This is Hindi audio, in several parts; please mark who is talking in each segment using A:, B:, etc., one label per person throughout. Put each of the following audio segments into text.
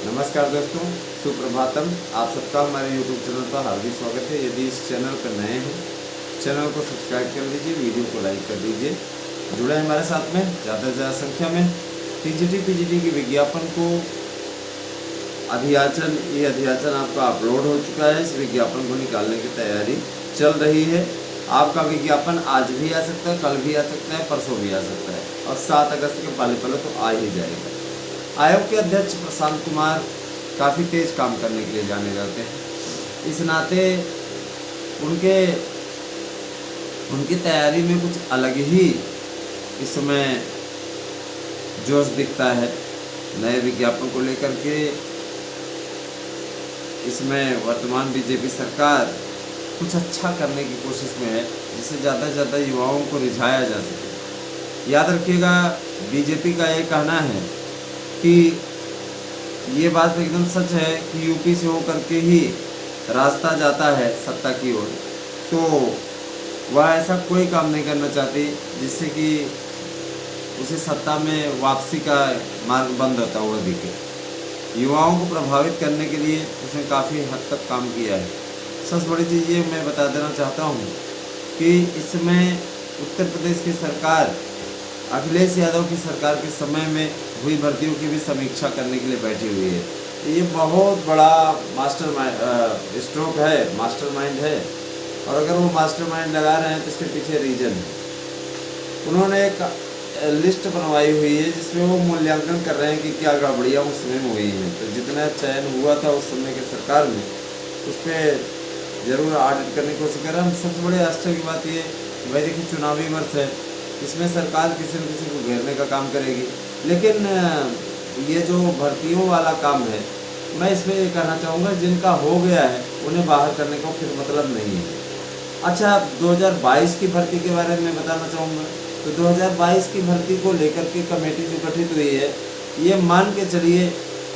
A: नमस्कार दोस्तों, सुप्रभातम। आप सबका हमारे YouTube चैनल पर हार्दिक स्वागत है। यदि इस चैनल पर नए हैं, चैनल को सब्सक्राइब कर लीजिए, वीडियो को लाइक कर दीजिए। जुड़े हमारे साथ में ज़्यादा से ज़्यादा संख्या में। टीजीटी पीजीटी की विज्ञापन को अधियाचन आपका अपलोड हो चुका है। इस विज्ञापन को निकालने की तैयारी चल रही है। आपका विज्ञापन आज भी आ सकता है, कल भी आ सकता है, परसों भी आ सकता है और 7 अगस्त के पहले तो आ ही जाएगा। आयोग के अध्यक्ष प्रशांत कुमार काफ़ी तेज काम करने के लिए जाने जाते हैं। इस नाते उनकी तैयारी में कुछ अलग ही इस समय जोश दिखता है। नए विज्ञापन को लेकर के इसमें वर्तमान बीजेपी सरकार कुछ अच्छा करने की कोशिश में है, जिससे ज़्यादा से ज़्यादा युवाओं को रिझाया जा सके। याद रखिएगा, बीजेपी का ये कहना है कि ये बात एकदम सच है कि यूपी से होकर के ही रास्ता जाता है सत्ता की ओर, तो वह ऐसा कोई काम नहीं करना चाहती जिससे कि उसे सत्ता में वापसी का मार्ग बंद होता हुआ दिखे। युवाओं को प्रभावित करने के लिए उसने काफ़ी हद तक काम किया है। सबसे बड़ी चीज़ ये मैं बता देना चाहता हूँ कि इसमें उत्तर प्रदेश की सरकार अखिलेश यादव की सरकार के समय में हुई भर्तियों की भी समीक्षा करने के लिए बैठी हुई है। ये बहुत बड़ा मास्टरमाइंड है। और अगर वो मास्टरमाइंड लगा रहे हैं तो इसके पीछे रीजन है। उन्होंने एक लिस्ट बनवाई हुई है जिसमें वो मूल्यांकन कर रहे हैं कि क्या गड़बड़ियाँ उस समय में हुई हैं। तो जितना चयन हुआ था उस समय की सरकार में, उस पर ज़रूर ऑडिट करने की कोशिश कर रहे हैं। सबसे बड़े आश्चर्य की बात ये भाई, देखिए चुनावी वर्ष है, इसमें सरकार किसी न किसी को घेरने का काम करेगी। लेकिन ये जो भर्तियों वाला काम है, मैं इसमें ये कहना चाहूँगा, जिनका हो गया है उन्हें बाहर करने का फिर मतलब नहीं है। अच्छा, 2022 की भर्ती के बारे में बताना चाहूँगा। तो 2022 की भर्ती को लेकर के कमेटी जो गठित हुई है, ये मान के चलिए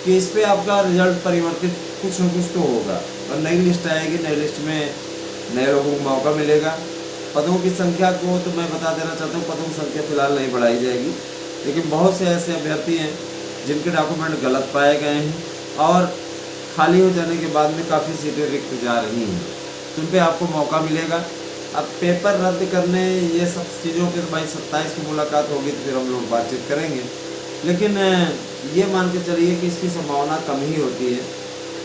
A: कि इस पर आपका रिजल्ट परिवर्तित कुछ न कुछ तो होगा और नई लिस्ट आएगी। नई लिस्ट में नए लोगों को मौका मिलेगा। पदों की संख्या को तो मैं बता देना चाहता हूँ, पदों की संख्या फिलहाल नहीं बढ़ाई जाएगी, लेकिन बहुत से ऐसे अभ्यर्थी हैं जिनके डॉक्यूमेंट गलत पाए गए हैं और खाली हो जाने के बाद में काफ़ी सीटें रिक्त जा रही हैं, तो उन पर आपको मौका मिलेगा। अब पेपर रद्द करने ये सब चीज़ों के तो भाई 27 की मुलाकात होगी तो फिर हम लोग बातचीत करेंगे, लेकिन ये मान के चलिए कि इसकी संभावना कम ही होती है।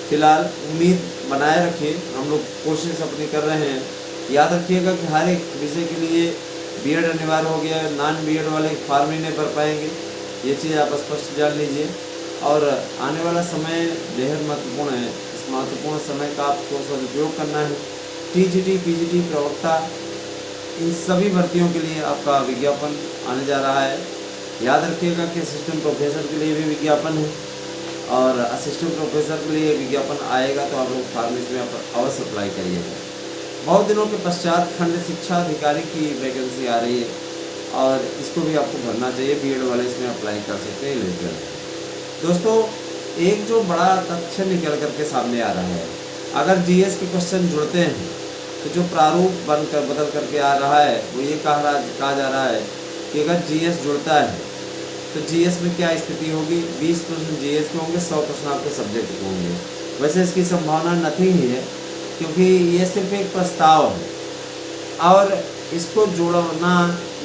A: फिलहाल उम्मीद बनाए रखिए, हम लोग कोशिश अपनी कर रहे हैं। याद रखिएगा कि हर एक विषय के लिए बीएड अनिवार्य हो गया है। नॉन बीएड वाले फॉर्म ही नहीं भर पाएंगे, ये चीज़ आप स्पष्ट जान लीजिए। और आने वाला समय बेहद महत्वपूर्ण है। इस महत्वपूर्ण समय का आपको सदुपयोग करना है। टीजीटी पीजीटी प्रवक्ता, इन सभी भर्तियों के लिए आपका विज्ञापन आने जा रहा है। याद रखिएगा कि असिस्टेंट प्रोफेसर के लिए भी विज्ञापन है और असिस्टेंट प्रोफेसर के लिए विज्ञापन आएगा तो आप लोग फॉर्म इसमें अवश्य अप्लाई करिएगा। बहुत दिनों के पश्चात खंड शिक्षा अधिकारी की वैकेंसी आ रही है और इसको भी आपको भरना चाहिए। बीएड वाले इसमें अप्लाई कर सकते हैं, एलिजिबल। दोस्तों, एक जो बड़ा तथ्य निकल करके सामने आ रहा है, अगर जीएस के क्वेश्चन जुड़ते हैं तो जो प्रारूप बदल करके आ रहा है वो ये कहा जा रहा है कि अगर जीएस जुड़ता है तो जीएस में क्या स्थिति होगी। 20 प्रश्न जीएस के होंगे, 100 प्रश्न आपके सब्जेक्ट के होंगे। वैसे इसकी संभावना नथिंग ही है, क्योंकि ये सिर्फ एक प्रस्ताव है और इसको जोड़ना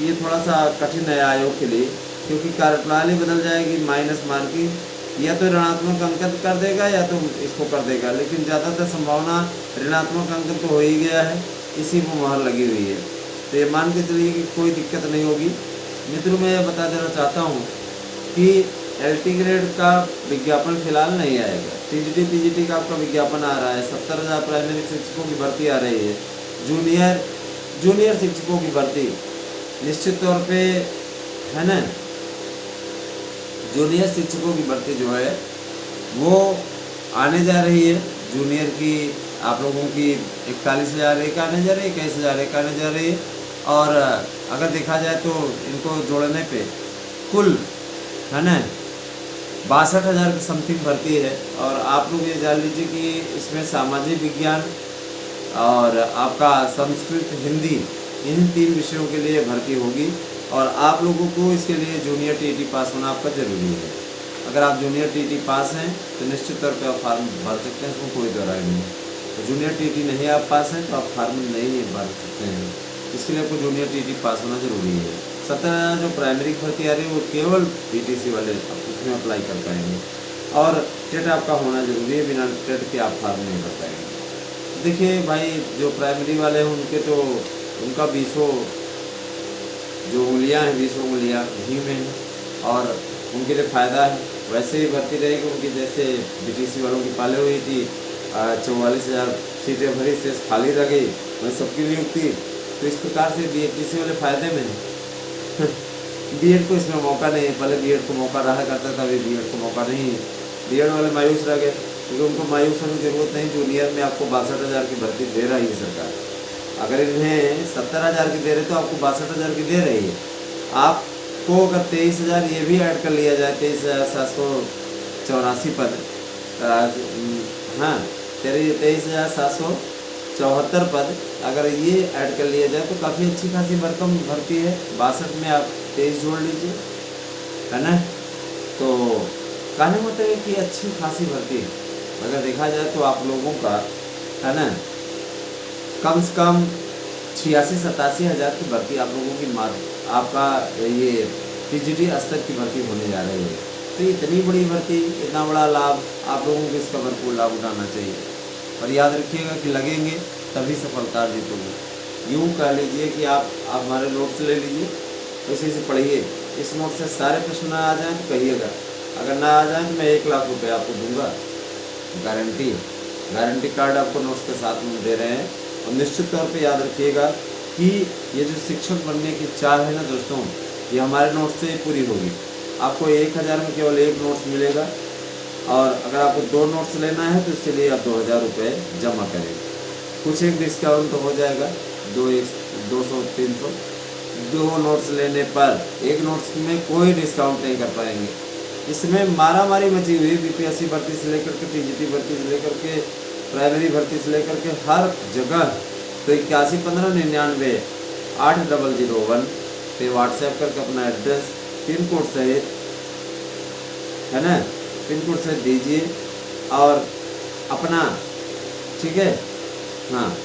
A: ये थोड़ा सा कठिन है आयोग के लिए, क्योंकि कार्यप्रणाली बदल जाएगी। माइनस मार्किंग या तो ऋणात्मक अंक कर देगा या तो इसको कर देगा, लेकिन ज़्यादातर संभावना ऋणात्मक अंक तो हो ही गया है, इसी को मोहर लगी हुई है। तो ये मान के चलिए कि कोई दिक्कत नहीं होगी। मित्रों, मैं ये बता देना चाहता हूँ कि एलटी ग्रेड का विज्ञापन फिलहाल नहीं आएगा। टीजीटी पीजीटी का आपका विज्ञापन आ रहा है। 70,000 प्राइमरी शिक्षकों की भर्ती आ रही है। जूनियर शिक्षकों की भर्ती निश्चित तौर पे है ना। जूनियर शिक्षकों की भर्ती जो है वो आने जा रही है। जूनियर की आप लोगों की 41,000 एक आने जा रही है, 21,000 एक आने जा रही है। और अगर देखा जाए तो इनको जोड़ने पे कुल है ना 62,000 की समथिंग भर्ती है। और आप लोग ये जान लीजिए कि इसमें सामाजिक विज्ञान और आपका संस्कृत हिंदी, इन 3 विषयों के लिए भर्ती होगी और आप लोगों को इसके लिए जूनियर टीईटी पास होना आपका ज़रूरी है। अगर आप जूनियर टीटी पास हैं तो निश्चित तौर पे आप फार्म भर सकते हैं, इसमें कोई दो राय नहीं है। तो जूनियर टीटी नहीं आप पास हैं तो आप फार्म नहीं भर सकते हैं, इसके लिए आपको जूनियर टीटी पास होना ज़रूरी है। 17,000 जो प्राइमरी भर्ती आ रही है वो केवल पीटीसी वाले आप उसमें अप्लाई कर पाएंगे, और टेट आपका होना ज़रूरी है, बिना टेट के आप फार्म नहीं भर पाएंगे। देखिए भाई, जो प्राइमरी वाले हैं उनके तो उनका 20 जो उंगलियाँ हैं 20 उंगलियाँ घी में हैं, और उनके लिए फ़ायदा है। वैसे ही भर्ती रहेगी उनकी, जैसे बीटीसी वालों की पहले हुई थी 44,000 सीटें भरी, से खाली रह गई, वही सबकी नियुक्ति। तो इस प्रकार से बीटीसी वाले फ़ायदे में हैं। बीएड को इसमें मौका नहीं है, पहले बीएड को मौका रहा करता था, अभी बीएड को मौका नहीं है। बीएड वाले मायूस रह गए, क्योंकि उनको मायूस होने की ज़रूरत नहीं। जूनियर में आपको 62,000 की भर्ती दे रही है सरकार। अगर इन्हें 70,000 की दे रहे तो आपको 62,000 की दे रही है। आपको अगर 23,000 ये भी ऐड कर लिया जाए, 23,784 पद, हाँ 23,774 पद अगर ये ऐड कर लिया जाए तो काफ़ी अच्छी खासी भरकम भर्ती है। 62 में आप 23 जोड़ लीजिए, है ना। तो कहने मतलब है कि अच्छी खासी भर्ती है। अगर देखा जाए तो आप लोगों का, है ना, कम से कम 86-87 हज़ार की भर्ती आप लोगों की आपका ये टीजीटी स्तर की भर्ती होने जा रही है। तो इतनी बड़ी भर्ती, इतना बड़ा लाभ, आप लोगों को इसका भरपूर लाभ उठाना चाहिए। और याद रखिएगा कि लगेंगे तभी सफलता अर्जित होगी। यूँ कह लीजिए कि आप हमारे नोट्स ले लीजिए, उसी से पढ़िए। इस नोट से सारे प्रश्न आ जाएँ तो कहिएगा, अगर ना आ जाए तो मैं 1 लाख रुपये आपको दूंगा, गारंटी। गारंटी कार्ड आपको नोट्स के साथ में दे रहे हैं। और निश्चित तौर पे याद रखिएगा कि ये जो शिक्षक बनने की चाह है ना दोस्तों, ये हमारे नोट्स से पूरी होगी। आपको 1,000 में केवल 1 नोट्स मिलेगा, और अगर आपको 2 नोट्स लेना है तो इसके लिए आप 2,000 रुपये जमा करेंगे। कुछ एक डिस्काउंट तो हो जाएगा, 200-300। 2 नोट्स लेने पर 1 नोट्स में कोई डिस्काउंट नहीं कर पाएंगे। इसमें मारामारी मची हुई, बीपीएससी भर्ती से लेकर के टीजीटी भर्ती से लेकर के प्राइमरी भर्ती से लेकर के हर जगह। तो 811599 8001 पे व्हाट्सएप करके अपना एड्रेस पिन कोड सहित, है ना, पिन कोड सहित दीजिए और अपना, ठीक है, हाँ,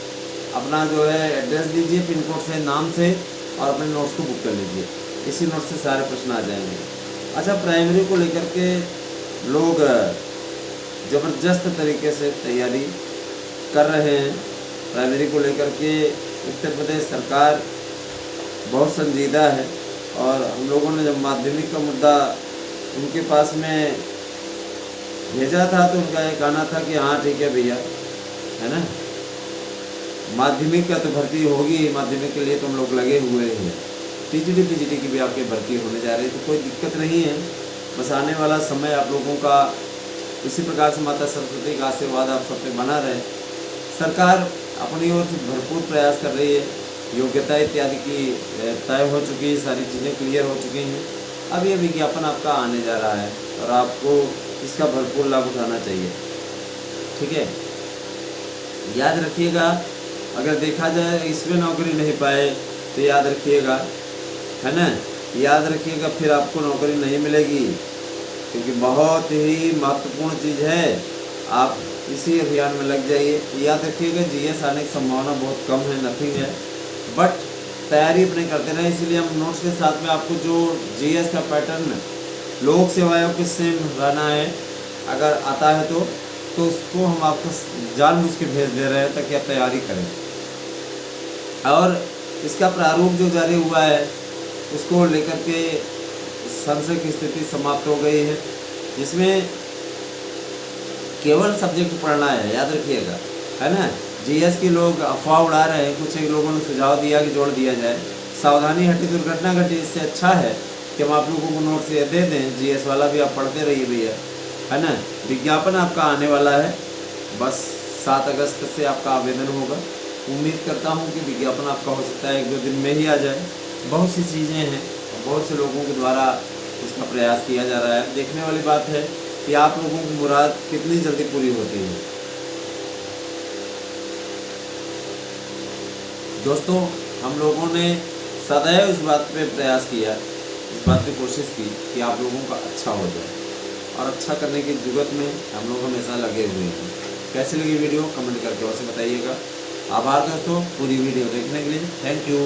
A: अपना जो है एड्रेस दीजिए पिन कोड से, नाम से, और अपने नोट्स को बुक कर लीजिए। इसी नोट से सारे प्रश्न आ जाएंगे। अच्छा, प्राइमरी को लेकर के लोग ज़बरदस्त तरीके से तैयारी कर रहे हैं। प्राइमरी को लेकर के उत्तर प्रदेश सरकार बहुत संजीदा है, और हम लोगों ने जब माध्यमिक का मुद्दा उनके पास में भेजा था तो उनका ये कहना था कि हाँ ठीक है भैया, है ना, माध्यमिक का तो भर्ती होगी, माध्यमिक के लिए तो हम लोग लगे हुए हैं। टीजीटी पीजीटी की भी आपकी भर्ती होने जा रही है, तो कोई दिक्कत नहीं है। बस आने वाला समय आप लोगों का इसी प्रकार से माता सरस्वती का आशीर्वाद आप सब पे बना रहे। सरकार अपनी ओर से भरपूर प्रयास कर रही है, योग्यता इत्यादि की तय हो चुकी है, सारी चीज़ें क्लियर हो चुकी हैं। अब ये विज्ञापन आपका आने जा रहा है और आपको इसका भरपूर लाभ उठाना चाहिए, ठीक है। याद रखिएगा, अगर देखा जाए इसमें नौकरी नहीं पाए तो याद रखिएगा, है ना, याद रखिएगा फिर आपको नौकरी नहीं मिलेगी, क्योंकि बहुत ही महत्वपूर्ण चीज़ है। आप इसी अभियान में लग जाइए। याद रखिएगा जीएस आने की संभावना बहुत कम है, नथिंग है, बट तैयारी अपने करते रहें। इसीलिए हम नोट्स के साथ में आपको जो जीएस का पैटर्न लोक सेवा आयोग के सेम रहना है, अगर आता है तो उसको हम आपको जानबूझ के भेज दे रहे हैं ताकि आप तैयारी करें। और इसका प्रारूप जो जारी हुआ है उसको लेकर के संशय की स्थिति समाप्त हो गई है, जिसमें केवल सब्जेक्ट पढ़ना है, याद रखिएगा, है ना। जीएस के लोग अफवाह उड़ा रहे हैं, कुछ एक लोगों ने सुझाव दिया कि जोड़ दिया जाए, सावधानी हटी दुर्घटना घटी। इससे अच्छा है कि हम आप लोगों को नोट्स ये दे दें, जीएस वाला भी आप पढ़ते रहिए भैया, है ना। विज्ञापन आपका आने वाला है, बस 7 अगस्त से आपका आवेदन होगा। उम्मीद करता हूँ कि विज्ञापन आपका हो सकता है 1-2 दिन में ही आ जाए। बहुत सी चीज़ें हैं, बहुत से लोगों के द्वारा इसका प्रयास किया जा रहा है। देखने वाली बात है कि आप लोगों की मुराद कितनी जल्दी पूरी होती है। दोस्तों, हम लोगों ने सदैव इस बात पे प्रयास किया, इस बात पे कोशिश की कि आप लोगों का अच्छा हो जाए। और अच्छा करने की जुगत में हम लोग हमेशा लगे हुए हैं। कैसी लगी वीडियो कमेंट करके अवश्य बताइएगा। आभार दोस्तों पूरी वीडियो देखने के लिए, थैंक यू।